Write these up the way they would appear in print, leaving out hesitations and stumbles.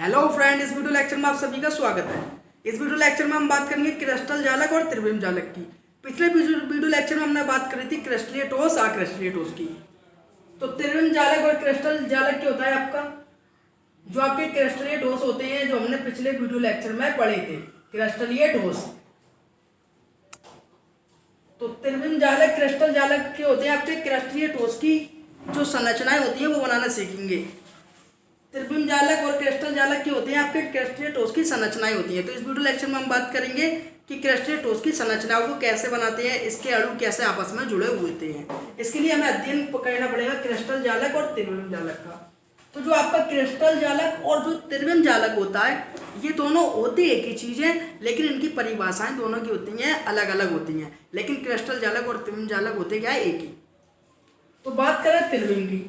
Hello friend, इस video lecture में आप सभी का स्वागत है। इस वीडियो लेक्चर में हम बात करेंगे क्रिस्टल जालक और त्रिविम जालक की। पिछले वीडियो लेक्चर में हमने बात करी थी क्रिस्टलीय ठोस अक्रिस्टलीय ठोस की। तो त्रिविम जालक और क्रिस्टल जालक क्या होता है आपका, जो आपके क्रिस्टलीय ठोस होते हैं, जो हमने पिछले वीडियो लेक्चर में पढ़े थे, क्रिस्टलीय ठोस। तो त्रिविम जालक क्रिस्टल जालक के होते हैं आपके क्रिस्टलीय ठोस की जो संरचनाएं होती हैं वो बनाना सीखेंगे। त्रिविम जालक और क्रिस्टल जालक के होते हैं आपके क्रिस्टलीय ठोस की संरचनाएं होती हैं। तो इस वीडियो लेक्चर में हम बात करेंगे कि क्रिस्टलीय ठोस की संरचनाओं को कैसे बनाते हैं, इसके अणु कैसे आपस में जुड़े हुए होते हैं। इसके लिए हमें अध्ययन करना पड़ेगा क्रिस्टल जालक और त्रिविम जालक का। तो जो आपका क्रिस्टल जालक और जो त्रिविम जालक होता है, ये दोनों होते एक ही चीज है, लेकिन इनकी परिभाषाएं दोनों की होती हैं, अलग अलग होती हैं। लेकिन क्रिस्टल जालक और त्रिविम जालक होते क्या है, एक ही। तो बात करें त्रिविम की,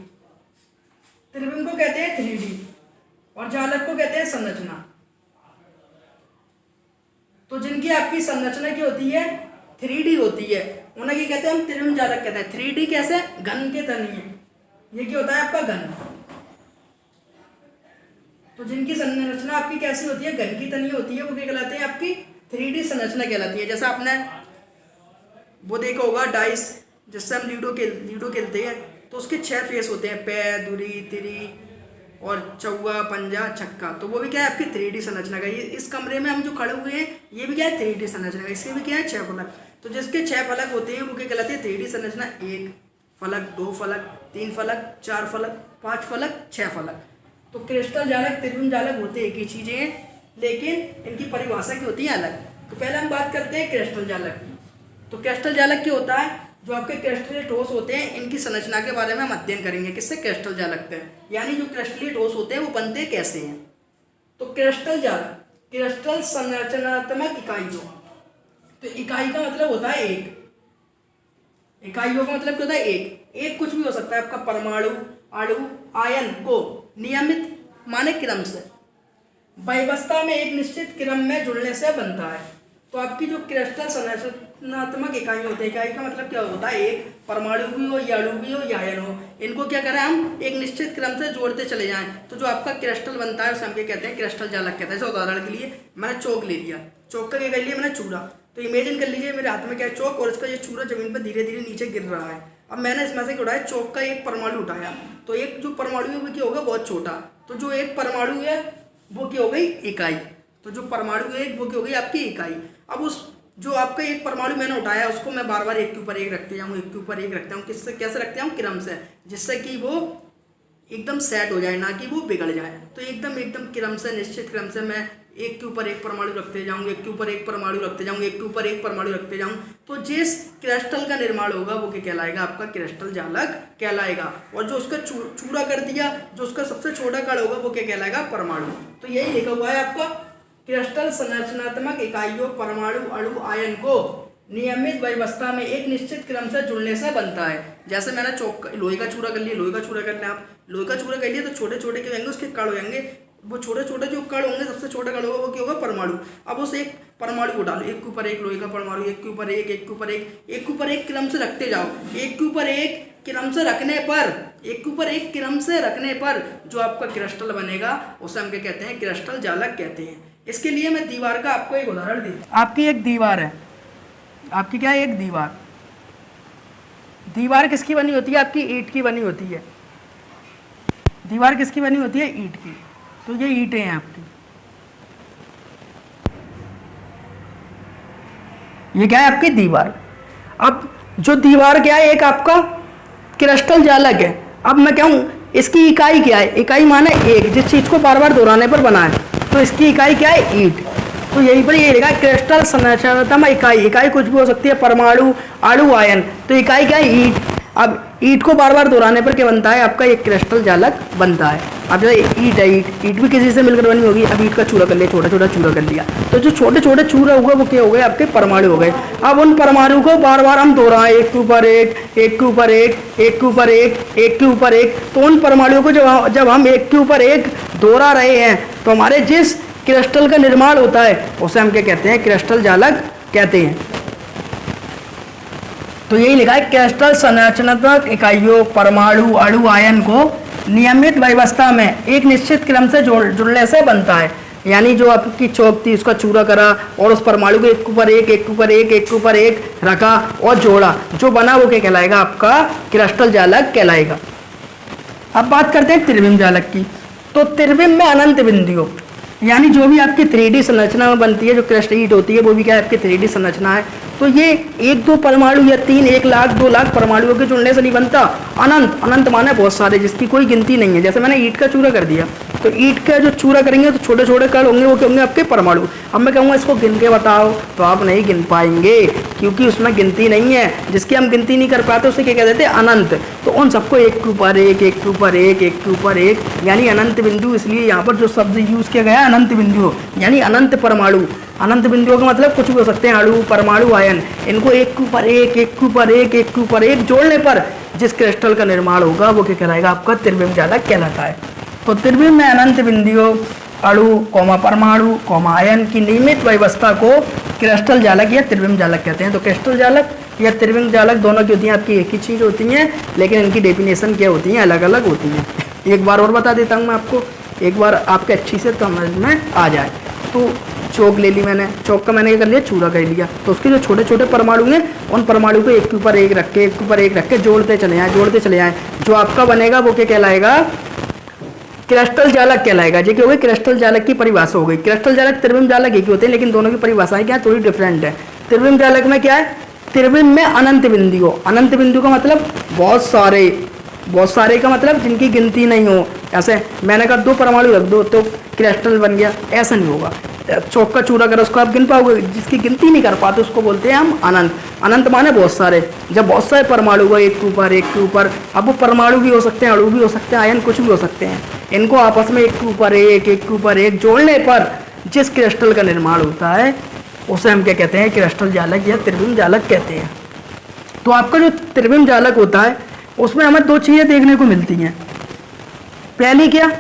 त्रिविम को कहते हैं 3D और जालक को कहते हैं संरचना। तो जिनकी आपकी संरचना की होती है 3D होती है, उन्हें क्या कहते हैं, हम त्रिविम जालक कहते हैं। 3D कैसे, घन के तनीय, ये क्या होता है आपका घन। तो जिनकी संरचना आपकी कैसी होती है, घन की तनीय होती है, वो क्या कहलाते हैं, आपकी 3D संरचना कहलाती है। जैसे आपने वो देखा होगा डाइस, जिससे हम लूडो खेलते हैं, तो उसके 6 फेस होते हैं, पै, दुरी, तिरी और चौवा, पंजा, छक्का। तो वो भी क्या है, आपकी 3D संरचना का। ये इस कमरे में हम जो खड़े हुए हैं, ये भी क्या है, 3D संरचना का। इसके भी क्या है, 6 फलक। तो जिसके 6 फलक होते हैं वो क्या कहलाते हैं, 3D संरचना। 1 फलक, 2 फलक, 3 फलक, 4 फलक, 5 फलक, 6 फलक। तो क्रिस्टल जालक, त्रिविम जालक होते एक ही चीजें हैं, लेकिन इनकी परिभाषा की होती है अलग। तो पहले हम बात करते हैं क्रिस्टल जालक की। तो क्रिस्टल जालक क्या होता है, जो आपके क्रिस्टलीय ठोस होते हैं, इनकी संरचना के बारे में हम अध्ययन करेंगे। किससे, क्रिस्टल जालक से, यानी जो क्रिस्टलीय ठोस होते हैं वो बनते कैसे हैं। तो क्रिस्टल जालक, क्रिस्टल संरचनात्मक इकाई जो, तो इकाई का मतलब होता है एक, इकाइयों का मतलब क्या होता है, एक कुछ भी हो सकता है आपका, परमाणु, अणु, आयन को नियमित माने क्रम से व्यवस्था में एक निश्चित क्रम में जुड़ने से बनता है। तो आपकी जो क्रिस्टल संरचनात्मक इकाई होती है, इकाई का मतलब क्या होता है, एक परमाणु भी हो या अणु भी हो या आयन हो, इनको क्या करें हम, एक निश्चित क्रम से जोड़ते चले जाएं। तो जो आपका क्रिस्टल बनता है उसे हम क्या कहते हैं, क्रिस्टल जालक कहते हैं। जैसे उदाहरण के लिए मैंने चौक ले लिया, चौक का क्या कर लिया मैंने, चूरा। तो इमेजिन कर लीजिए मेरे हाथ में क्या है, चौक, और इसका ये चूरा जमीन पर धीरे धीरे नीचे गिर रहा है। अब मैंने इसमें से क्या उठाया, चौक का एक परमाणु उठाया, तो एक जो परमाणु है वो क्या होगा, बहुत छोटा। तो जो एक परमाणु है वो क्या हो गई, इकाई। तो जो परमाणु है वो क्या हो गई, आपकी इकाई। अब उस जो आपका एक परमाणु मैंने उठाया, उसको मैं बार बार एक के ऊपर एक रखते जाऊँ, एक के ऊपर एक रखता हूँ। किससे, कैसे रखते हैं हम, क्रम से, जिससे कि वो एकदम सेट हो जाए, ना कि वो बिगड़ जाए। तो एकदम क्रम से, निश्चित क्रम से मैं एक के ऊपर एक परमाणु रखते जाऊँ, एक के ऊपर एक परमाणु रखते जाऊँ, एक के ऊपर एक परमाणु रखते जाऊँ। तो जिस क्रिस्टल का निर्माण होगा वो क्या कहलाएगा, आपका क्रिस्टल जालक कहलाएगा। और जो उसका चूरा कर दिया, जो उसका सबसे छोटा कण होगा वो क्या कहलाएगा, परमाणु। तो यही लिखा हुआ है आपका, क्रिस्टल संरचनात्मक इकाइयों परमाणु, अणु, आयन को नियमित व्यवस्था में एक निश्चित क्रम से जुड़ने से बनता है। जैसे मैंने लोहे का चूरा कर लिया, लोहे का चूरा कर लिया, आप लोहे का चूरा कर लिया, तो छोटे छोटे क्या होंगे, उसके कण होंगे। वो छोटे छोटे जो कण होंगे, सबसे छोटा कण होगा वो क्या होगा, परमाणु। अब उस एक परमाणु को डालो, एक के ऊपर एक लोहे का परमाणु, एक के ऊपर एक, एक के ऊपर एक, एक के ऊपर एक क्रम से रखते जाओ। एक के ऊपर एक क्रम से रखने पर, एक के ऊपर एक क्रम से रखने पर जो आपका क्रिस्टल बनेगा उसे हम क्या कहते हैं, क्रिस्टल जालक कहते हैं। इसके लिए मैं दीवार का आपको एक उदाहरण देता हूं। आपकी एक दीवार है, आपकी क्या है, एक दीवार। दीवार किसकी बनी होती है, आपकी ईंट की बनी होती है। दीवार किसकी बनी होती है, ईंट की। तो ये ईंटें हैं आपकी, ये क्या है, आपकी दीवार। अब जो दीवार क्या है, एक आपका क्रिस्टल जालक है। अब मैं कहूँ इसकी इकाई क्या है, इकाई माने एक, जिस चीज को बार बार दोहराने पर बना है, तो इसकी इकाई क्या है, ईंट। तो यहीं पर ये लिखा है क्रिस्टल संरचनात्मक इकाई। इकाई कुछ भी हो सकती है, परमाणु, अणु, आयन। तो इकाई क्या है, ईंट। अब ईंट को बार बार दोहराने पर क्या बनता है, आपका एक क्रिस्टल जालक बनता है। अब जैसे ईंट है, ईंट भी किसी से मिलकर बनी होगी। अब ईंट का चूरा कर लिया, छोटा छोटा चूरा कर लिया, तो जो छोटे छोटे चूरा हुआ वो क्या हो गए, आपके परमाणु हो गए। अब उन परमाणु को बार बार हम दोहराएं, एक के ऊपर एक, एक के ऊपर एक, एक के ऊपर एक, एक के ऊपर एक। तो उन परमाणुओं को जब हम एक के ऊपर एक दोहरा रहे हैं, तो हमारे जिस क्रिस्टल का निर्माण होता है उसे हम क्या कहते हैं, क्रिस्टल जालक कहते हैं। तो यही लिखा है, क्रिस्टल संरचनात्मक इकाइयों परमाणु, अणु, आयन को नियमित व्यवस्था में एक निश्चित क्रम से जुड़ने से बनता है। यानी जो आपकी चौक थी उसका चूरा करा और उस परमाणु को एक के ऊपर एक, एक के ऊपर एक, एक के ऊपर एक रखा और जोड़ा, जो बना वो क्या कहलाएगा? आपका क्रिस्टल जालक कहलाएगा। अब बात करते हैं त्रिविम जालक की। तो त्रिविम में अनंत बिंदु, यानी जो भी आपकी 3D संरचना में बनती है, जो क्रस्ट ईट होती है, वो भी क्या है? आपकी 3D संरचना है। तो ये 1-2 परमाणु या 3, 1 लाख 2 लाख परमाणुओं के जुड़ने से नहीं बनता। अनंत, अनंत माने बहुत सारे, जिसकी कोई गिनती नहीं है। जैसे मैंने ईट का चूरा कर दिया, तो ईट का जो चूरा करेंगे तो छोटे छोटे कण होंगे, वो क्या होंगे? आपके परमाणु। अब मैं कहूँगा इसको गिन के बताओ, तो आप नहीं गिन पाएंगे, क्योंकि उसमें गिनती नहीं है। जिसकी हम गिनती नहीं कर पाते उसे क्या कह देते हैं? अनंत। तो उन सबको एक के ऊपर एक, एक के ऊपर एक, एक के ऊपर एक, यानी अनंत बिंदु। इसलिए यहाँ पर जो शब्द यूज किया गया है अनंत बिंदु, यानी अनंत परमाणु। अनंत बिंदुओं का मतलब कुछ भी हो सकते हैं, अणु, परमाणु, आयन। इनको एक के ऊपर एक, एक के ऊपर एक, एक के ऊपर एक जोड़ने पर जिस क्रिस्टल का निर्माण होगा वो क्या कहलाएगा? आपका त्रिविम जालक कहलाता है। तो त्रिविम में अनंत बिंदुओं, अणु, परमाणु, आयन की नियमित व्यवस्था को क्रिस्टल जालक या त्रिविम जालक कहते हैं। तो क्रिस्टल जालक या त्रिविम जालक दोनों की होती हैं आपकी एक ही चीज़ होती हैं, लेकिन इनकी डेफिनेशन क्या होती हैं? अलग अलग होती हैं। एक बार और बता देता हूँ मैं आपको, एक बार आपके अच्छी से समझ में आ जाए। तो चौक ले ली मैंने, चौक का मैंने क्या कर लिया? चूरा कर लिया। तो उसके जो छोटे छोटे परमाणु हैं, उन परमाणु को एक के ऊपर एक रख के, एक के ऊपर एक रख के जोड़ते चले जाएं, जोड़ते चले जाएं। जो आपका बनेगा वो क्या कहलाएगा? क्रिस्टल जालक कहलाएगा। जो क्या हो गई? क्रिस्टल जालक की परिभाषा हो गई। क्रिस्टल जालक, त्रिविम जालक एक ही होते हैं, लेकिन दोनों की परिभाषाएं क्या थोड़ी डिफरेंट है। त्रिविम जालक में क्या है? त्रिविम में अनंत बिंदु। अनंत बिंदु का मतलब बहुत सारे, बहुत सारे का मतलब जिनकी गिनती नहीं हो। ऐसे मैंने कहा 2 परमाणु रख दो तो क्रिस्टल बन गया, ऐसा नहीं होगा। चौक का चूरा करो उसको आप गिन पाओगे, जिसकी गिनती नहीं कर पाते उसको बोलते हैं हम अनंत। अनंत माने बहुत सारे। जब बहुत सारे परमाणु हुआ एक के ऊपर एक के ऊपर, अब वो परमाणु भी हो सकते हैं, अणु भी हो सकते हैं, आयन कुछ भी हो सकते हैं। इनको आपस में एक के ऊपर एक, एक के ऊपर एक जोड़ने पर जिस क्रिस्टल का निर्माण होता है उसे हम क्या कहते हैं? क्रिस्टल जालक या त्रिविम जालक कहते हैं। तो आपका जो त्रिविम जालक होता है उसमें हमें 2 चीज़ें देखने को मिलती हैं। पहली क्या?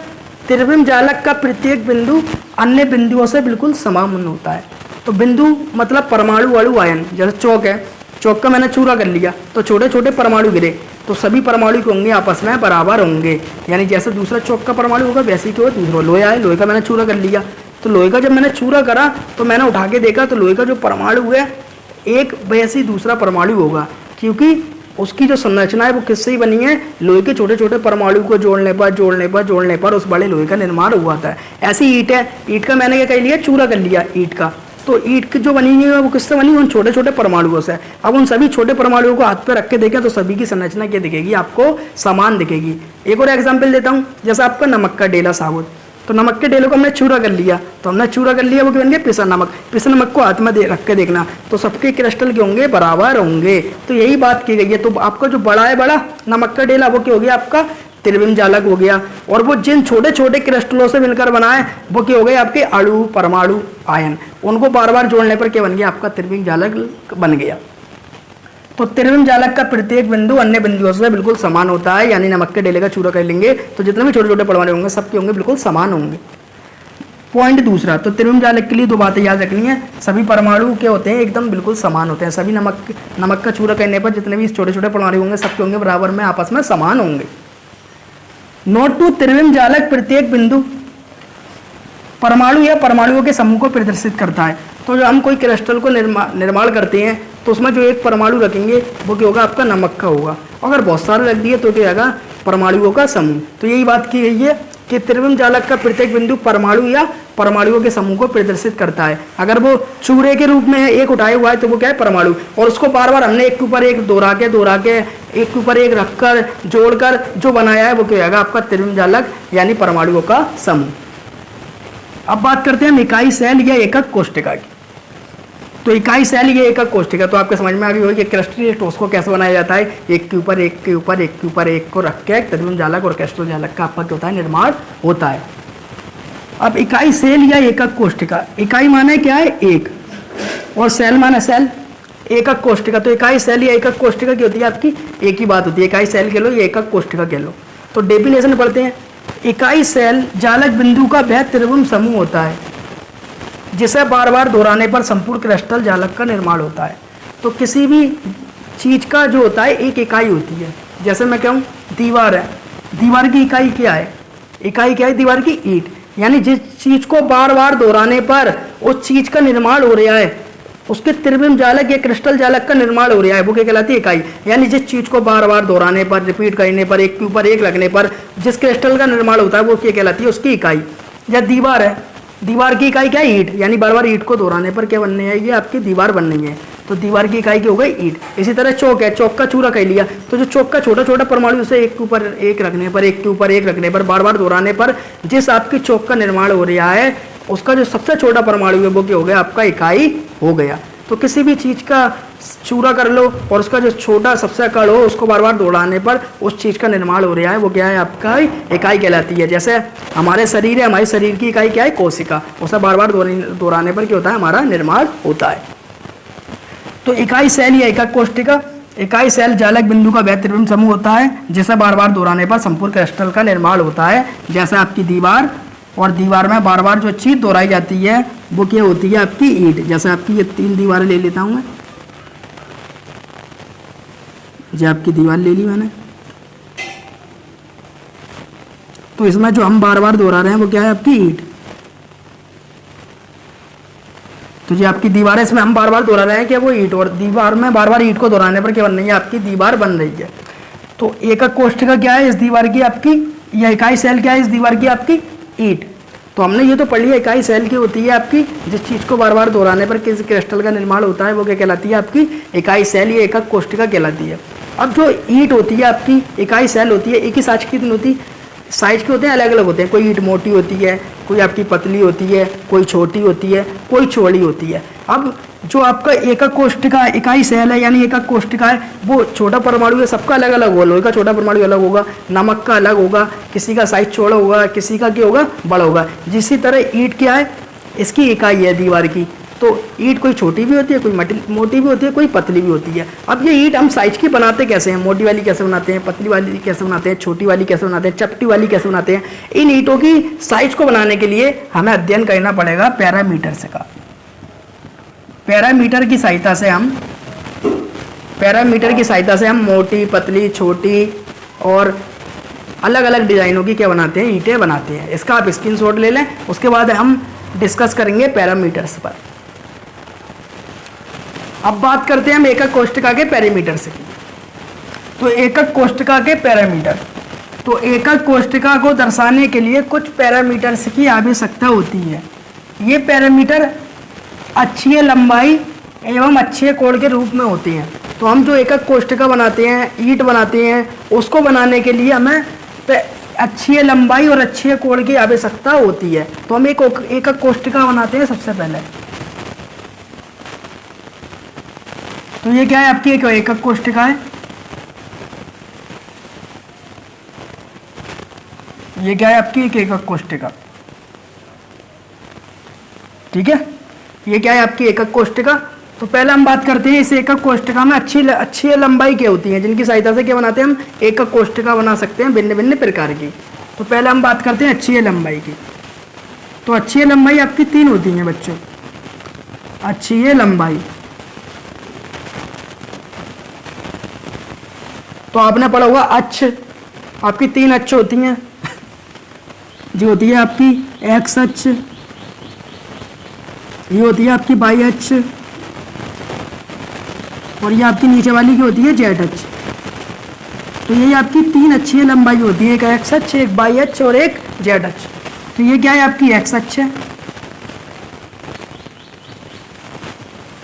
त्रिविम जालक का प्रत्येक बिंदु अन्य बिंदुओं से बिल्कुल समान होता है। तो बिंदु मतलब परमाणु, अणु, आयन। जैसे चौक है, चौक का मैंने चूरा कर लिया तो छोटे छोटे परमाणु गिरे, तो सभी परमाणु के होंगे आपस में बराबर होंगे। यानी जैसे दूसरा चौक का परमाणु होगा वैसे ही तो दूसरा लोहा है, लोहे का मैंने चूरा कर लिया। तो लोहे का जब मैंने चूरा करा तो मैंने उठा के देखा तो लोहे का जो परमाणु है एक वैसे ही दूसरा परमाणु होगा, क्योंकि उसकी जो संरचना है वो किससे ही बनी है? लोहे के छोटे छोटे परमाणु को जोड़ने पर उस बड़े लोहे का निर्माण हुआ था। ऐसी ईंट है, ईंट का मैंने क्या कर लिया? चूरा कर लिया ईंट का। तो ईंट की जो बनी हुई है वो किससे बनी? उन छोटे छोटे परमाणुओं से। अब उन सभी छोटे परमाणुओं को हाथ पे रख के देखें तो सभी की संरचना क्या दिखेगी? आपको समान दिखेगी। एक और एग्जाम्पल देता हूँ, जैसा आपका नमक का डेला साबुत। तो नमक के डेलों को हमने चूरा कर लिया, तो हमने चूरा कर लिया वो क्या बन गया? पिसा नमक। पिसा नमक को हाथ में रख के देखना तो सबके क्रिस्टल के होंगे? बराबर होंगे। तो यही बात की गई है। तो आपका जो बड़ा है, बड़ा नमक का डेला, वो क्या हो गया? आपका त्रिविम जालक हो गया। और वो जिन छोटे छोटे क्रिस्टलों से मिलकर बना है वो क्या हो गए? आपके अणु, परमाणु, आयन। उनको बार बार जोड़ने पर क्या बन गया? आपका त्रिविम जालक बन गया। तो त्रिविम जालक का प्रत्येक बिंदु अन्य बिंदुओं से बिल्कुल समान होता है। यानी नमक के डेले का चूरा कर लेंगे तो जितने भी छोटे छोटे परमाणु होंगे सबके होंगे बिल्कुल समान होंगे। पॉइंट दूसरा, तो त्रिविम जालक के लिए 2 बातें याद रखनी है। सभी परमाणु क्या होते हैं? एकदम बिल्कुल समान होते हैं। सभी नमक का चूरा करने पर जितने भी छोटे छोटे परमाणु होंगे सबके होंगे बराबर में आपस में समान होंगे। नोट 2, त्रिविम जालक प्रत्येक बिंदु परमाणु या परमाणुओं के समूह को प्रदर्शित करता है। तो जो हम कोई क्रिस्टल को निर्माण करते हैं तो उसमें जो एक परमाणु रखेंगे वो क्या होगा? आपका नमक का होगा। अगर बहुत सारे रख दिए तो क्या होगा? परमाणुओं का समूह। तो यही बात की गई है कि त्रिविम जालक का प्रत्येक बिंदु परमाणु या परमाणुओं के समूह को प्रदर्शित करता है। अगर वो चूरे के रूप में एक उठाए हुआ है तो वो क्या है? परमाणु। और उसको बार बार हमने एक के ऊपर एक दोहरा के एक के ऊपर एक रखकर जोड़कर जो बनाया है वो क्या होगा? आपका त्रिविम जालक यानी परमाणुओं का समूह। अब बात करते हैं इकाई सेल या एकक कोशिका की। तो इकाई सेल या एकक कोशिका तो आपके समझ में आ गई होगी कि क्रिस्टल ठोस को कैसे बनाया जाता है? एक के ऊपर एक के ऊपर एक के ऊपर एक को रख के त्रिविम जालक और क्रिस्टल जालक का आपका क्या होता है? निर्माण होता है। अब इकाई सेल या एकक कोशिका, इकाई माने क्या है? एक, और सेल माने सेल। एकक कोशिका, तो इकाई सेल या एकक कोशिका की होती है आपकी एक ही बात होती है। इकाई सेल कह लो या एकक कोशिका कह लो। तो डेफिनेशन पढ़ते हैं। इकाई सेल जालक बिंदु का वह त्रिविम समूह होता है जिसे बार बार दोहराने पर संपूर्ण क्रिस्टल जालक का निर्माण होता है। तो किसी भी चीज़ का जो होता है एक इकाई होती है। जैसे मैं कहूँ दीवार है, दीवार की इकाई क्या है? इकाई क्या है दीवार की? ईंट। यानी जिस चीज को बार बार दोहराने पर उस चीज का निर्माण हो रहा है, उसके त्रिविम जालक या क्रिस्टल जालक का निर्माण हो रहा है, वो क्या कहलाती है? इकाई। यानी जिस चीज को बार बार दोहराने पर, रिपीट करने पर, एक के ऊपर एक लगने पर जिस क्रिस्टल का निर्माण होता है वो क्या कहलाती है? उसकी इकाई। या दीवार है, दीवार की इकाई क्या है? ईंट। यानी बार बार ईंट को दोहराने पर क्या बनने है? ये आपकी दीवार बन रही है, तो दीवार की इकाई की हो गई ईंट। इसी तरह चौक है, चौक का चूरा कह लिया, तो जो चौक का छोटा छोटा परमाणु उसे एक के ऊपर एक रखने पर, एक के ऊपर एक रखने पर, बार बार दोहराने पर जिस आपकी चौक का निर्माण हो रहा है उसका जो सबसे छोटा परमाणु है वो क्या हो गया? आपका इकाई हो गया। तो किसी भी चीज का चूरा कर लो और उसका जो छोटा सबसे कण हो उसको बार बार दोहराने पर उस चीज का निर्माण हो रहा है, वो क्या है? आपका इकाई कहलाती है। जैसे हमारे शरीर है, हमारे शरीर की इकाई क्या है? कोशिका। उसे बार बार दोहराने पर क्या होता है? हमारा निर्माण होता है। तो इकाई सेल या एकक कोशिका, इकाई सेल जालक बिंदु का वह त्रिविम समूह होता है जिसे बार बार दोहराने पर संपूर्ण क्रिस्टल का निर्माण होता है। जैसे आपकी दीवार, और दीवार में बार बार जो चीज दोहराई जाती है वो क्या होती है? आपकी ईंट। जैसे आपकी ये 3 दीवारें ले लेता हूं मैं, जो आपकी दीवार ले ली मैंने, तो इसमें जो हम बार बार दोहरा रहे हैं वो क्या है? आपकी ईंट। तो जो आपकी दीवार है इसमें हम बार बार दोहरा रहे हैं कि वो ईंट, और दीवार में बार बार ईंट को दोहराने पर क्या बन रही है? आपकी दीवार बन रही है। तो एकक कोशिका क्या है? इस दीवार की आपकी, या इकाई सेल क्या है? इस दीवार की आपकी ईंट। तो हमने ये तो पढ़ लिया इकाई सेल की होती है आपकी जिस चीज को बार बार दोहराने पर किसी क्रिस्टल का निर्माण होता है वो क्या कहलाती है? आपकी इकाई सेल या एकक कोशिका कहलाती है। अब जो ईंट होती है आपकी, इकाई सेल होती है, एक ही साइज की नहीं होती, साइज के होते हैं, अलग अलग होते हैं। कोई ईंट मोटी होती है, कोई आपकी पतली होती है, कोई छोटी होती है, कोई चौड़ी होती है। अब जो आपका एकक कोशिका इकाई सेल है यानी एकक कोशिका है, वो छोटा परमाणु है, सबका अलग अलग होगा। लोहे का छोटा परमाणु अलग होगा, नमक का अलग होगा, किसी का साइज छोटा होगा, किसी का क्या होगा? बड़ा होगा। जिसी तरह ईंट क्या है? इसकी इकाई है दीवार की। तो ईंट कोई छोटी भी होती है, कोई मोटी भी होती है, कोई पतली भी होती है। अब ये ईंट हम साइज की बनाते कैसे हैं? मोटी वाली कैसे बनाते हैं, पतली वाली कैसे बनाते हैं, छोटी वाली कैसे बनाते हैं, चपटी वाली कैसे बनाते हैं? इन ईंटों की साइज को बनाने के लिए हमें अध्ययन करना पड़ेगा पैरामीटर्स का। पैरामीटर की सहायता से हम मोटी, पतली, छोटी और अलग अलग डिजाइनों की क्या बनाते हैं? ईंटें बनाते हैं। इसका आप स्क्रीनशॉट ले लें, उसके बाद हम डिस्कस करेंगे पैरामीटर्स पर। अब बात करते हैं हम एकक कोशिका के पैरामीटर से। तो एकक कोशिका के पैरामीटर, तो एकक कोशिका को दर्शाने के लिए कुछ पैरामीटर्स की आवश्यकता होती है। ये पैरामीटर अक्षीय लंबाई एवं अक्षीय कोण के रूप में होते हैं। तो हम जो एकक कोशिका बनाते हैं, ईंट बनाते हैं, उसको बनाने के लिए हमें अक्षीय लंबाई और अक्षीय कोण की आवश्यकता होती है। तो हम एक एकक कोशिका बनाते हैं सबसे पहले। तो ये क्या है? आपकी एक एकक कोशिका है। ये क्या है? आपकी एक एकक कोशिका। ठीक है, ये क्या है? आपकी एकक कोशिका। तो पहले हम बात करते हैं इस एकक कोशिका में अच्छी लंबाई क्या होती है, जिनकी सहायता से क्या बनाते हैं? हम एकक कोशिका बना सकते हैं भिन्न भिन्न प्रकार की। तो पहले हम बात करते हैं अच्छी लंबाई की। तो अच्छी लंबाई आपकी 3 होती है बच्चों। अच्छी लंबाई तो आपने पढ़ा होगा अक्ष, आपकी 3 अक्ष होती हैं, जो होती है आपकी एक्स अक्ष, ये होती है आपकी वाई अक्ष, और ये आपकी नीचे वाली की होती है जेड अक्ष। तो ये आपकी 3 अक्षीय लंबाई होती है, एक एक्स अक्ष, एक वाई अक्ष और एक जेड अक्ष। तो ये क्या है? आपकी एक्स अक्ष है,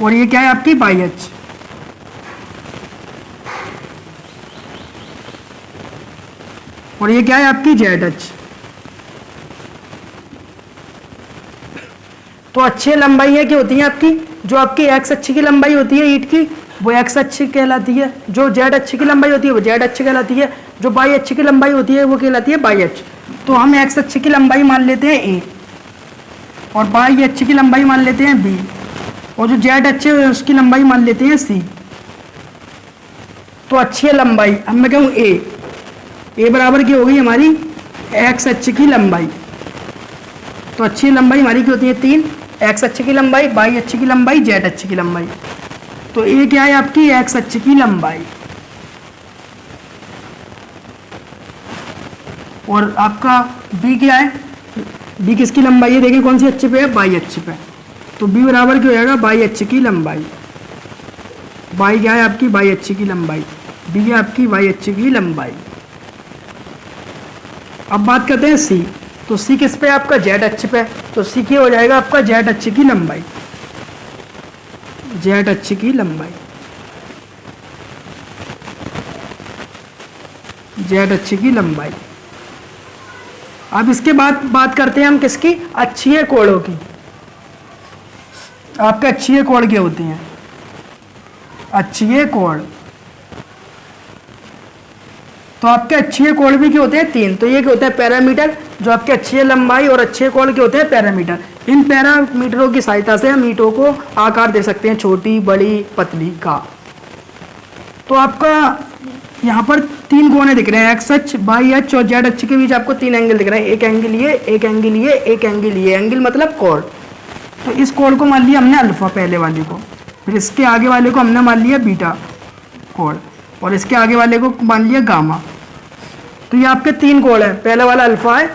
और ये क्या है? आपकी वाई अक्ष। और ये क्या है? आपकी जेड अक्ष। तो अक्षीय लंबाई क्या होती है आपकी? जो आपकी एक्स अक्ष की लंबाई होती है ईंट की, वो एक्स अक्ष कहलाती है। जो जेड अक्ष की लंबाई होती है वो जेड अक्ष कहलाती है। जो वाई अक्ष की लंबाई होती है वो कहलाती है वाई अक्ष। तो हम एक्स अक्ष की लंबाई मान लेते हैं ए, और वाई अक्ष की लंबाई मान लेते हैं बी, और जो जेड अक्ष है उसकी लंबाई मान लेते हैं सी। तो अक्षीय लंबाई, अब मैं कहूँ ए बराबर की हो गई हमारी एक्स अक्ष की लंबाई। तो अक्षीय लंबाई हमारी क्या होती है? 3, एक्स अक्ष की लंबाई, वाई अक्ष की लंबाई, जेड अक्ष की लंबाई। तो ये क्या है? आपकी एक्स अक्ष की लंबाई। और आपका बी क्या है, बी किसकी लंबाई है, देखिए कौन सी अक्ष पे है, बाई अक्ष पे। तो बी बराबर क्या हो जाएगा, बाई अक्ष की लंबाई। बाई क्या है आपकी, बाई अक्ष की लंबाई। बी है आपकी बाई अक्ष की लंबाई। अब बात करते हैं सी। तो सी किस पे, आपका जेड अक्ष पे। तो सी क्या हो जाएगा आपका, जेड अक्ष की लंबाई। जेड अक्ष की लंबाई, जेड अक्ष की लंबाई। अब इसके बाद बात करते हैं हम किसकी, अक्षीय कोणों की। आपके अक्षीय कोण क्या होते हैं, अक्षीय कोण। तो आपके अक्षीय कोण भी क्या होते हैं, 3। तो ये क्या होता है, पैरामीटर। जो आपके अक्षीय लंबाई और अक्षीय कोण के होते हैं, पैरामीटर। इन पैरामीटरों की सहायता से हम ईंटों को आकार दे सकते हैं, छोटी, बड़ी, पतली का। तो आपका यहाँ पर 3 कोने दिख रहे हैं, एक्स अक्ष, वाई अक्ष और जेड अक्ष के बीच आपको 3 एंगल दिख रहे हैं। एक एंगल ये, एक एंगल ये, एक एंगल ये। एंगल मतलब कोण। तो इस कोण को मान लिया हमने अल्फा, पहले वाले को। फिर इसके आगे वाले को हमने मान लिया बीटा कोण, और इसके आगे वाले को मान लिया गामा। तो ये आपके 3 कोण है। पहला वाला अल्फा है,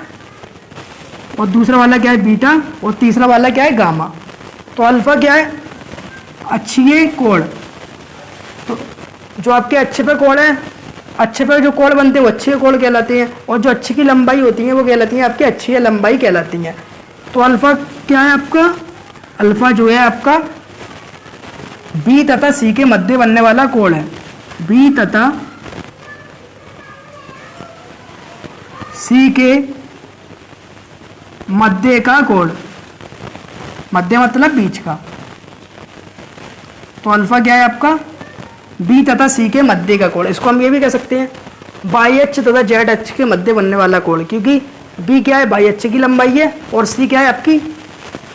और दूसरा वाला क्या है, बीटा, और तीसरा वाला क्या है, गामा। तो अल्फा क्या है, अक्षीय कोण। तो जो आपके अक्ष पे कोण है, अक्ष पे जो कोण बनते हैं वो अक्षीय कोण कहलाते हैं, और जो अक्ष की लंबाई होती है वो कहलाती है आपकी अक्षीय लंबाई कहलाती है। तो अल्फा क्या है आपका, अल्फा जो है आपका बी तथा सी के मध्य बनने वाला कोण है। बी तथा सी के मध्य का कोण। मध्य मतलब बीच का। तो अल्फा क्या है आपका, बी तथा सी के मध्य का कोण। इसको हम ये भी कह सकते हैं बाई अक्ष तथा जेड अक्ष के मध्य बनने वाला कोण, क्योंकि बी क्या है, बाई अक्ष की लंबाई है, और सी क्या है आपकी,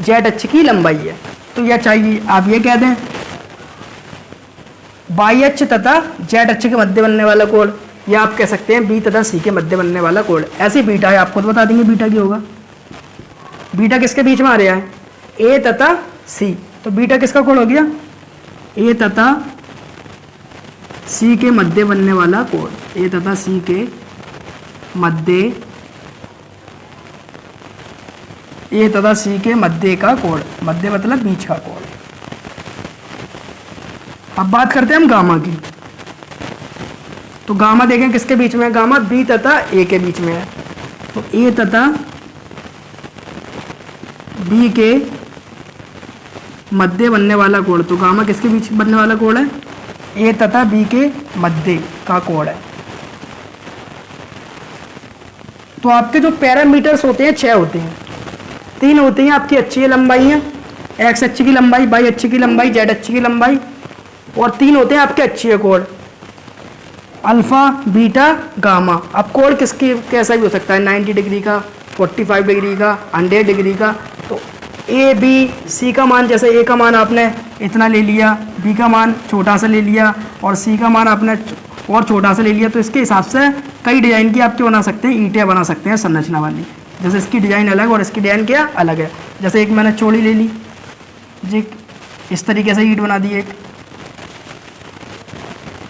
जेड अक्ष की लंबाई है। तो यह चाहिए आप ये कह दें बाई अक्ष तथा जेड अक्ष के मध्य बनने वाला कोण, या आप कह सकते हैं बी तथा सी के मध्य बनने वाला कोण। ऐसे बीटा है, आपको तो बता देंगे बीटा क्या होगा। बीटा किसके बीच में आ रहा है, ए तथा सी। तो बीटा किसका कोण हो गया, ए तथा सी के मध्य बनने वाला कोण। ए तथा सी के मध्य, ए तथा सी के मध्य का कोण। मध्य मतलब बीच का कोण। अब बात करते हैं हम गामा की। तो गामा देखें किसके बीच में है, गामा बी तथा ए के बीच में है। तो ए तथा बी के मध्य बनने वाला कोण। तो गामा किसके बीच बनने वाला कोण है, ए तथा बी के मध्य का कोण है। तो आपके जो पैरामीटर्स होते हैं 6 होते हैं। 3 होती हैं आपकी अक्षीय लंबाई है, एक्स अक्ष की लंबाई, वाई अक्ष की लंबाई, जेड अक्ष की लंबाई, और 3 होते हैं आपके अक्षीय कोण, अल्फा, बीटा, गामा। अब कोण किसकी कैसा भी हो सकता है, 90 डिग्री का, 45 डिग्री का, 100 डिग्री का। तो ए बी सी का मान, जैसे ए का मान आपने इतना ले लिया, बी का मान छोटा सा ले लिया, और सी का मान आपने और छोटा सा ले लिया। तो इसके हिसाब से कई डिज़ाइन की आपके बना सकते हैं, ईंटें बना सकते हैं संरचना वाली। जैसे इसकी डिज़ाइन अलग और इसकी डिज़ाइन क्या अलग है। जैसे एक मैंने चौड़ी ले ली जी, इस तरीके से ईंट बना दी एक,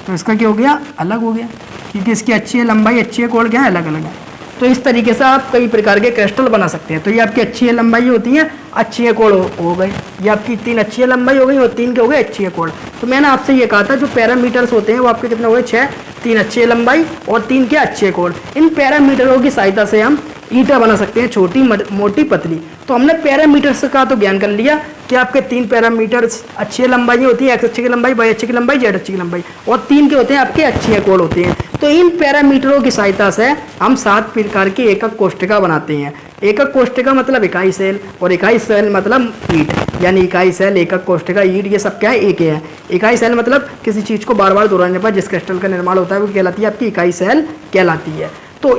तो इसका क्या हो गया, अलग हो गया, क्योंकि इसकी अच्छी लंबाई, अच्छी कोण क्या है, अलग अलग है। तो इस तरीके से आप कई प्रकार के क्रिस्टल बना सकते हैं। तो ये आपकी अच्छी लंबाई होती है, अच्छी कोण हो गई। ये आपकी 3 अच्छी लंबाई हो गई और 3 के हो गए अच्छी कोण। तो मैंने आपसे ये कहा था जो पैरामीटर्स होते हैं वो आपके कितने हो गए, 6। 3 अच्छी लंबाई और 3 के अच्छे कोण। इन पैरामीटरों की सहायता से हम ईंटें बना सकते हैं, छोटी, मोटी, पतली। तो हमने पैरामीटर्स का तो ज्ञान कर लिया कि आपके 3 पैरामीटर्स अच्छी लंबाई होती है, एक्स अक्ष की लंबाई, वाई अक्ष की लंबाई, जेड अक्ष की लंबाई, और 3 के होते हैं आपके अच्छे कोण होते हैं। तो इन पैरामीटरों की सहायता से हम 7 प्रकार की एकक कोष्ठिका बनाते हैं। एकक कोष्ठिका मतलब इकाई सेल, और इकाई सेल मतलब ईंट, यानी इकाई सेल, एकक कोष्ठिका, ईंट, ये सब क्या है, एक ही है। इकाई सेल मतलब किसी चीज़ को बार बार दोहराने पर जिस क्रिस्टल का निर्माण होता है वो कहलाती है आपकी इकाई सेल कहलाती है। तो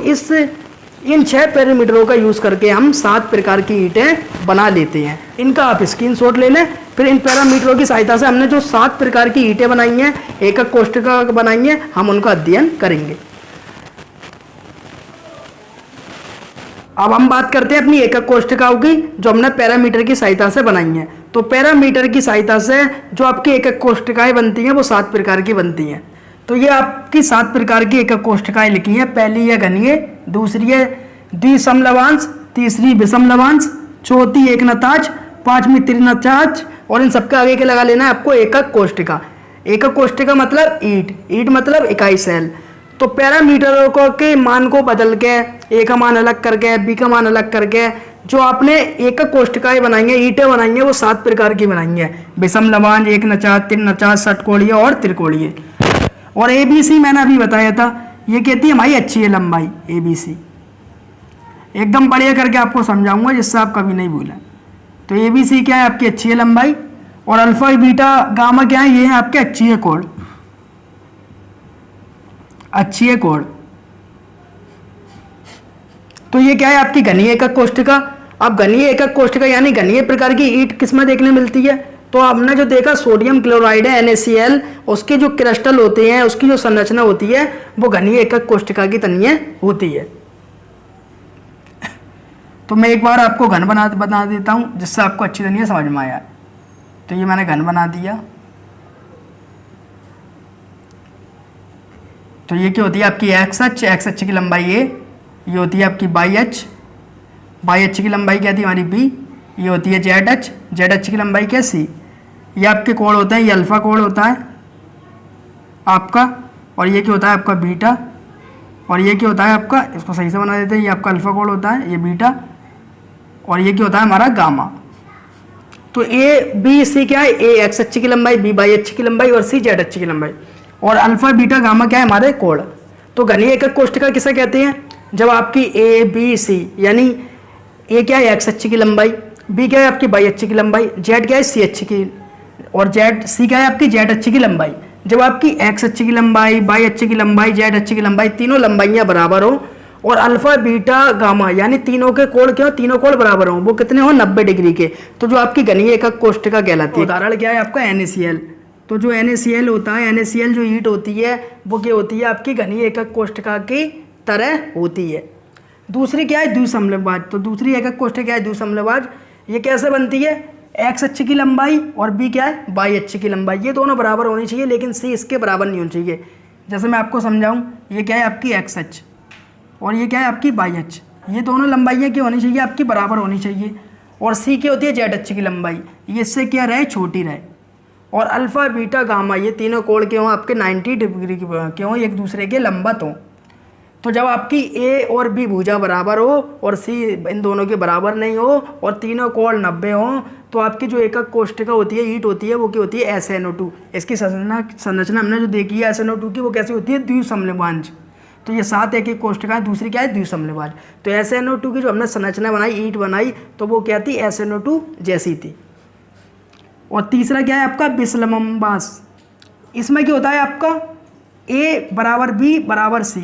इन 6 पैरामीटरों का यूज़ करके हम 7 प्रकार की ईंटें बना लेते हैं। इनका आप स्क्रीनशॉट ले लें। फिर इन पैरामीटरों की सहायता से हमने जो 7 प्रकार की ईंटें बनाई हैं, एकक कोष्ठिका बनाई हैं, हम उनका अध्ययन करेंगे। अब हम बात करते हैं अपनी एकक कोष्ठिकाओं की, जो हमने पैरामीटर की सहायता से बनाई हैं। तो पैरामीटर की सहायता से जो आपकी एकक कोष्ठिकाएं बनती हैं वो 7 प्रकार की बनती हैं। तो ये आपकी 7 प्रकार की एकक कोष्ठिकाएं लिखी हैं। पहली है घनीय, दूसरी है द्विसमलवांश, तीसरी विषमलवांश, चौथी एकनताज, पांचवी त्रिनताज, और इन सबके आगे के लगा लेना है आपको एकक कोष्ठिका। एकक कोष्ठिका मतलब ईट, ईट मतलब इकाई सेल। तो पैरामीटरों को के मान को बदल के, ए का मान अलग करके, बी का मान अलग करके, जो आपने एकक कोष्ठिकाएं बनाएंगे, ईंटें बनाएंगे, वो 7 प्रकार की बनाएंगे। विषम लवांश, एक नचाद, त्रिनचाद, षटकोणीय और त्रिकोणीय। और ABC मैंने अभी बताया था, ये कहती है हमारी अच्छी है लंबाई ABC। एकदम बढ़िया करके आपको समझाऊंगा जिससे आप कभी नहीं भूलें। तो ABC क्या है आपकी अच्छी है लंबाई, और अल्फा बीटा गामा क्या है, ये है आपके अच्छी है कोण, अच्छी है कोण। तो ये क्या है आपकी घनीय एकक कोष्ठिका। अब घनीय एकक कोष्ठिका यानी घनीय प्रकार की ईंट किसमें देखने मिलती है, तो आपने जो देखा सोडियम क्लोराइड है NaCl, उसके जो क्रिस्टल होते हैं, उसकी जो संरचना होती है वो घनीय एकक कोष्ठिका की तनीय होती है। तो मैं एक बार आपको घन बना देता हूं जिससे आपको अच्छी तरीके समझ में आया। तो ये मैंने घन बना दिया। तो ये क्या होती है आपकी एक्स अक्ष की लंबाई ये होती है आपकी बाई अक्ष की लंबाई क्या थी हमारी बी, ये होती है जेड अक्ष की लंबाई क्या सी। ये आपके कोण होते हैं, ये अल्फा कोण होता है आपका, और ये क्या होता है आपका बीटा, और ये क्या होता है आपका, इसको सही से बना देते हैं, ये आपका अल्फा कोण होता है, ये बीटा, और ये क्या होता है हमारा गामा। तो ए बी सी क्या है, ए एक्स अक्ष की लंबाई, बी बाई अक्ष की लंबाई, और सी जेड अक्ष की लंबाई, और अल्फा बीटा गामा क्या है हमारे कोण। तो घनीय एकक कोष्ठिका किसे कहते हैं, जब आपकी ए बी सी यानी ए क्या है एक्स अक्ष की लंबाई, बी क्या है आपकी बाई अक्ष की लंबाई, जेड क्या है सी अक्ष की, और जेड सी क्या है आपकी जेड अक्ष की लंबाई। जब आपकी एक्स अक्ष की लंबाई, बाई अक्ष की लंबाई, जेड अक्ष की लंबाई, तीनों लंबाइयां बराबर हो, और अल्फा बीटा गामा यानी तीनों के कोण क्या हो, तीनों कोण बराबर हो, वो कितने हो 90 डिग्री के, तो जो आपकी घनीय एकक कोष्ठिका कहलाती है। उदाहरण क्या है आपका NaCl। तो जो NaCl होता है, NaCl जो ईंट होती है वो क्या होती है आपकी घनीय एकक कोष्ठिका की तरह होती है। दूसरी क्या है द्विसमलवाज। तो दूसरी एकक कोष्ठिका क्या है द्विसमलवाज। ये कैसे बनती है, एक्स अक्ष की लंबाई और बी क्या है बाई अक्ष की लंबाई, ये दोनों बराबर होनी चाहिए, लेकिन सी इसके बराबर नहीं होनी चाहिए। जैसे मैं आपको समझाऊं, ये क्या है आपकी एक्स अक्ष और ये क्या है आपकी बाई अक्ष, ये दोनों लंबाइयाँ क्या होनी चाहिए आपकी बराबर होनी चाहिए, और सी क्या होती है जेड अक्ष की लंबाई, ये इससे क्या रहे छोटी रहे, और अल्फा बीटा गामा ये तीनों कोण के हों आपके 90 डिग्री के हों, एक दूसरे के लंबवत हों। तो जब आपकी ए और बी भुजा बराबर हो और सी इन दोनों के बराबर नहीं हो और तीनों कोण 90 हों, तो आपकी जो एकक कोष्ठिका होती है ईंट होती है वो क्या होती है SnO2। इसकी संरचना हमने जो देखी है SnO2 की, वो कैसी होती है द्विसमलवांश। तो ये 7 एकक कोष्ठिकाएं, दूसरी क्या है द्विसमलवांश। तो SnO2 की जो हमने संरचना बनाई, ईंट बनाई, तो वो क्या थी SnO2 जैसी थी। और तीसरा क्या है आपका विषमलवांश। इसमें क्या होता है आपका A बराबर B बराबर C,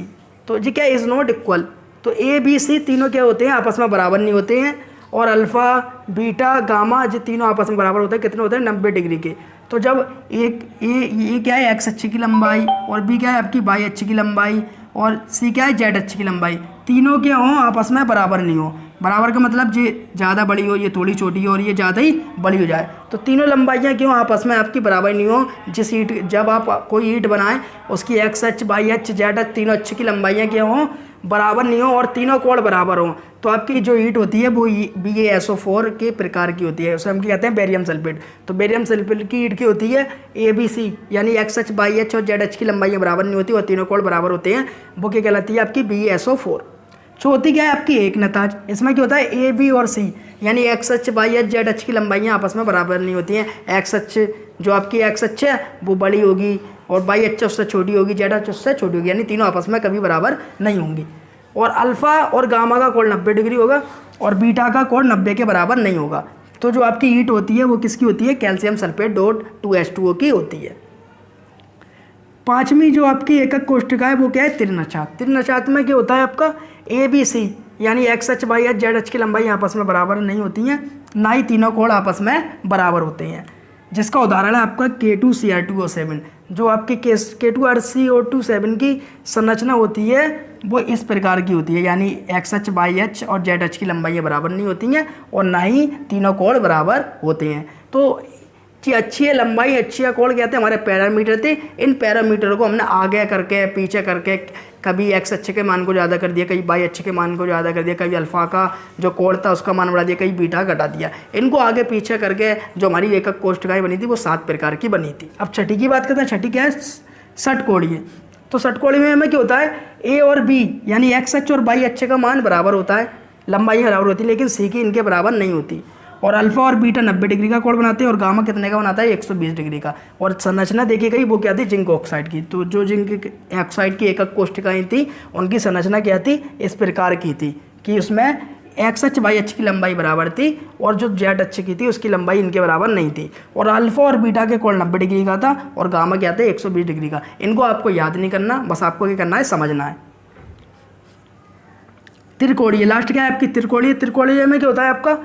तो जी क्या इज़ नॉट इक्वल। तो ए बी सी तीनों क्या होते हैं आपस में बराबर नहीं होते हैं, और अल्फ़ा बीटा गामा जो तीनों आपस में बराबर होते हैं, कितने होते हैं 90 डिग्री के। तो जब एक ये क्या है एक्स अक्ष की लंबाई और बी क्या है आपकी बाई अक्ष की लंबाई और सी क्या है जेड अक्ष की लंबाई, तीनों क्या हों आपस में बराबर नहीं हो। बराबर का मतलब ये ज़्यादा बड़ी हो, ये थोड़ी छोटी हो, और ये ज़्यादा ही बड़ी हो जाए, तो तीनों लंबाइयाँ क्यों आपस में आपकी बराबर नहीं हो। जिस ईंट जब आप कोई ईंट बनाएं उसकी एक्स अक्ष बाई अक्ष जेड अक्ष तीनों अक्ष की लंबाइयाँ क्या हों बराबर नहीं हो और तीनों कोण बराबर हों, तो आपकी जो ईंट होती है वो BaSO4 के प्रकार की होती है, उसे हम क्या कहते हैं बेरियम सल्फेट। तो बेरियम सल्फेट की ईंट की होती है ABC यानी एक्स अक्ष बाई अक्ष और जेड अक्ष की लंबाइयाँ बराबर नहीं होती और तीनों कोण बराबर होते हैं, वो क्या कहलाती है आपकी BaSO4। चौथी क्या है आपकी एकनताज। इसमें क्या होता है A B और C यानी एक्स अक्ष बाई अक्ष जेड अक्ष की लंबाइयाँ आपस में बराबर नहीं होती हैं। एक्स अक्ष जो आपकी एक्स अक्ष है वो बड़ी होगी और बाई अक्ष उससे छोटी होगी, जेड अक्ष उससे छोटी होगी, यानी तीनों आपस में कभी बराबर नहीं होंगी। और अल्फ़ा और गामा का कोण 90 डिग्री होगा और बीटा का कोण 90 के बराबर नहीं होगा। तो जो आपकी ईंट होती है वो किसकी होती है कैल्शियम सल्फेट डॉट 2H2O की होती है। पांचवी जो आपकी एकक कोष्ठिका है वो क्या है त्रिनचात। त्रिनचात में क्या होता है आपका ABC यानी एक्स अक्ष बाई अक्ष जेड अक्ष की लंबाई आपस में बराबर नहीं होती हैं, ना ही तीनों कोण आपस में बराबर होते हैं। जिसका उदाहरण है आपका K2Cr2O7। जो आपकी K2RCO27 की संरचना होती है वो इस प्रकार की होती है, यानी एक्स अक्ष बाई अक्ष और जेड अक्ष की लंबाइयाँ बराबर नहीं होती हैं और ना ही तीनों कोण बराबर होते हैं। तो अच्छी है लंबाई, अच्छी है कोण, कहते हैं हमारे पैरामीटर थे। इन पैरामीटर को हमने आगे करके पीछे करके कभी एक्स अच्छे के मान को ज़्यादा कर दिया, कभी वाई अच्छे के मान को ज़्यादा कर दिया, कभी अल्फ़ा का जो कोण था उसका मान बढ़ा दिया, कभी बीटा घटा दिया। इनको आगे पीछे करके जो हमारी एकक कोष्ठकाएँ बनी थी वो 7 प्रकार की बनी थी। अब छठी की बात करते हैं। छठी क्या है? षटकोणीय। तो षटकोणीय में हमें क्या होता है, ए और बी यानी एक्स अक्ष और वाई अक्ष का मान बराबर होता है, लंबाई बराबर होती है, लेकिन सी की इनके बराबर नहीं होती। और अल्फा और बीटा 90 डिग्री का कोण बनाते हैं और गामा कितने का बनाता है? 120 डिग्री का। और संरचना देखी गई वो क्या थी? जिंक ऑक्साइड की। तो जो जिंक ऑक्साइड की एकक कोष्ठकाएँ थी उनकी संरचना क्या थी? इस प्रकार की थी कि उसमें एक्स अक्ष वाई अक्ष की लंबाई बराबर थी और जो जेड अक्ष की थी उसकी लंबाई इनके बराबर नहीं थी। और अल्फा और बीटा के कोण 90 डिग्री का था और गामा क्या था? 120 डिग्री का। इनको आपको याद नहीं करना, बस आपको क्या करना है? समझना है। त्रिकोणीय, लास्ट क्या है आपकी? त्रिकोणीय। त्रिकोणीय में क्या होता है आपका?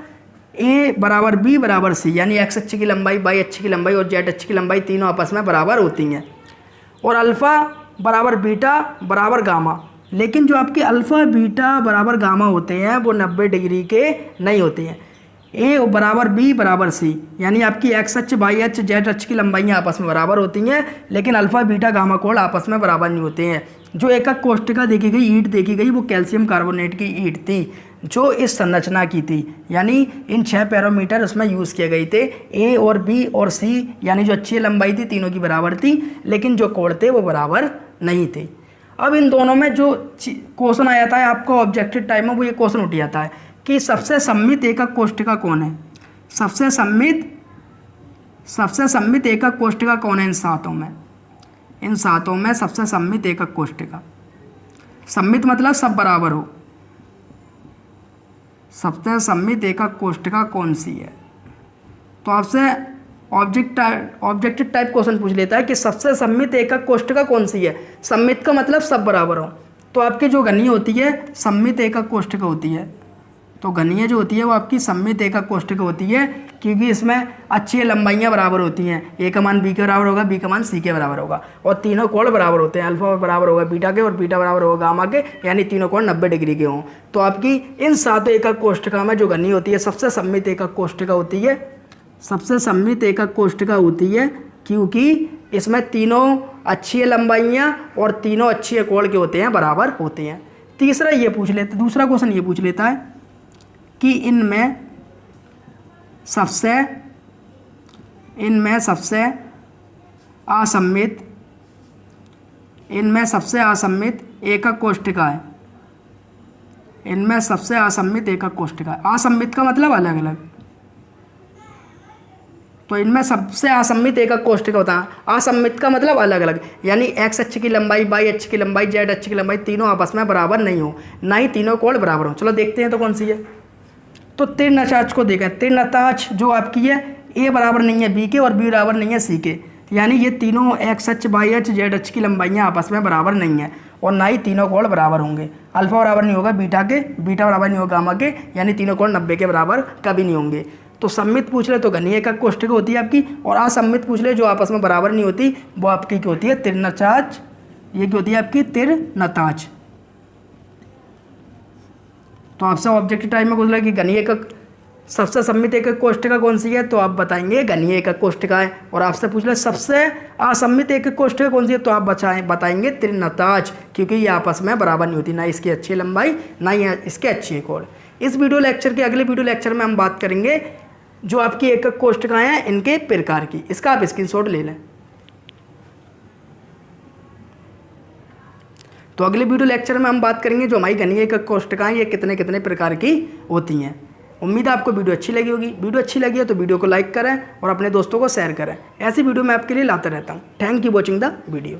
ए बराबर बी बराबर सी, यानी एक्स अक्ष की लंबाई, वाई अक्ष की लंबाई और जेड अक्ष की लंबाई तीनों आपस में बराबर होती हैं। और अल्फ़ा बराबर बीटा बराबर गामा, लेकिन जो आपके अल्फ़ा बीटा बराबर गामा होते हैं वो 90 डिग्री के नहीं होते हैं। ए बराबर बी बराबर सी, यानी आपकी एक्स अक्ष वाई अक्ष जेड अक्ष की लंबाइयाँ आपस में बराबर होती हैं, लेकिन अल्फ़ा बीटा गामा कोण आपस में बराबर नहीं होते हैं। जो एकक कोष्ठका देखी गई, ईंट देखी गई, वो कैल्शियम कार्बोनेट की ईंट थी जो इस संरचना की थी, यानी इन 6 पैरामीटर उसमें यूज़ किए गए थे। ए और बी और सी यानी जो अच्छी लंबाई थी तीनों की बराबर थी, लेकिन जो कोण थे वो बराबर नहीं थे। अब इन दोनों में जो क्वेश्चन आ जाता है आपको ऑब्जेक्टिव टाइप में, वो ये क्वेश्चन उठ जाता है कि सबसे सममित एकक कोष्ठका कौन है? सबसे सममित एकक कोष्ठका कौन है इन सातों में? इन सातों में सबसे सममित एकक कोष्ठका, सममित मतलब सब बराबर हो, सबसे सममित एकक कोष्ठका कौन सी है? तो आपसे ऑब्जेक्टिव टाइप क्वेश्चन पूछ लेता है कि सबसे सममित एकक कोष्ठका कौन सी है। सममित का मतलब सब बराबर हो, तो आपकी जो घनीय होती है सममित एकक कोष्ठका होती है। तो घनीय जो होती है वो आपकी सममित एकक कोष्ठका होती है, क्योंकि इसमें अच्छी लंबाइयाँ बराबर होती हैं। ए का मान बी के बराबर होगा, बी का मान सी के बराबर होगा, और तीनों कोण बराबर होते हैं। अल्फा बराबर होगा बीटा के और बीटा बराबर होगा गामा के, यानी तीनों कोण 90 डिग्री के हों। तो आपकी इन सातों एकक कोष्ठका में जो घनीय होती है सबसे सममित एकक कोष्ठका होती है, सबसे सममित एकक कोष्ठका होती है, क्योंकि इसमें तीनों अच्छी लंबाइयाँ और तीनों अच्छे कोण के होते हैं, बराबर होते हैं। तीसरा ये पूछ लेते, दूसरा क्वेश्चन ये पूछ लेता है कि इनमें सबसे असम्मित एकक कोष्ठका है। इनमें सबसे असम्मित एकक कोष्ठका है। असम्मित का मतलब अलग अलग, तो इनमें सबसे असम्मित एकक कोष्ठका होता है। असम्मित का मतलब अलग अलग, यानी एक्स अक्ष की लंबाई, वाई अक्ष की लंबाई, जेड अक्ष की लंबाई तीनों आपस में बराबर नहीं हो, ना ही तीनों कोण बराबर हो। चलो देखते हैं तो कौन सी है। तो त्रिनताज को देखें। त्रिनताज जो आपकी है, ए बराबर नहीं है बी के और बी बराबर नहीं है सी के, यानी ये तीनों एक्स अक्ष वाई अक्ष जेड अक्ष की लंबाइयाँ आपस में बराबर नहीं है और ना ही तीनों कोण बराबर होंगे। अल्फा बराबर नहीं होगा बीटा के, बीटा बराबर नहीं होगा गामा के, यानी तीनों कोण 90 के बराबर कभी नहीं होंगे। तो सम्मित पूछ ले तो घनीय एकक कोष्ठका होती है आपकी, और असम्मित पूछ ले जो आपस में बराबर नहीं होती वो आपकी क्या होती है? त्रिनताज। ये क्या होती है आपकी? त्रिनताज। तो आपसे ऑब्जेक्टिव टाइप में पूछ कि घनीय एकक सबसे सममित एकक कोष्ठका कौन सी है, तो आप बताएंगे घनीय एकक कोष्ठका है। और आपसे पूछ ले सबसे असम्मित एकक कोष्ठका कौन सी है, तो आप बताएंगे त्रिनताज, क्योंकि ये आपस में बराबर नहीं होती, ना इसकी अच्छी लंबाई ना ही इसके अच्छी कोण। इस वीडियो लेक्चर के अगले वीडियो लेक्चर में हम बात करेंगे जो आपकी एकक कोष्ठकाएँ हैं इनके प्रकार की। इसका आप स्क्रीनशॉट ले लें। तो अगले वीडियो लेक्चर में हम बात करेंगे जो हमारी घनीय एकक कोष्ठकाएँ ये कितने कितने प्रकार की होती हैं। उम्मीद है आपको वीडियो अच्छी लगी होगी। वीडियो अच्छी लगी है तो वीडियो को लाइक करें और अपने दोस्तों को शेयर करें। ऐसी वीडियो मैं आपके लिए लाता रहता हूँ। Thank you watching the video.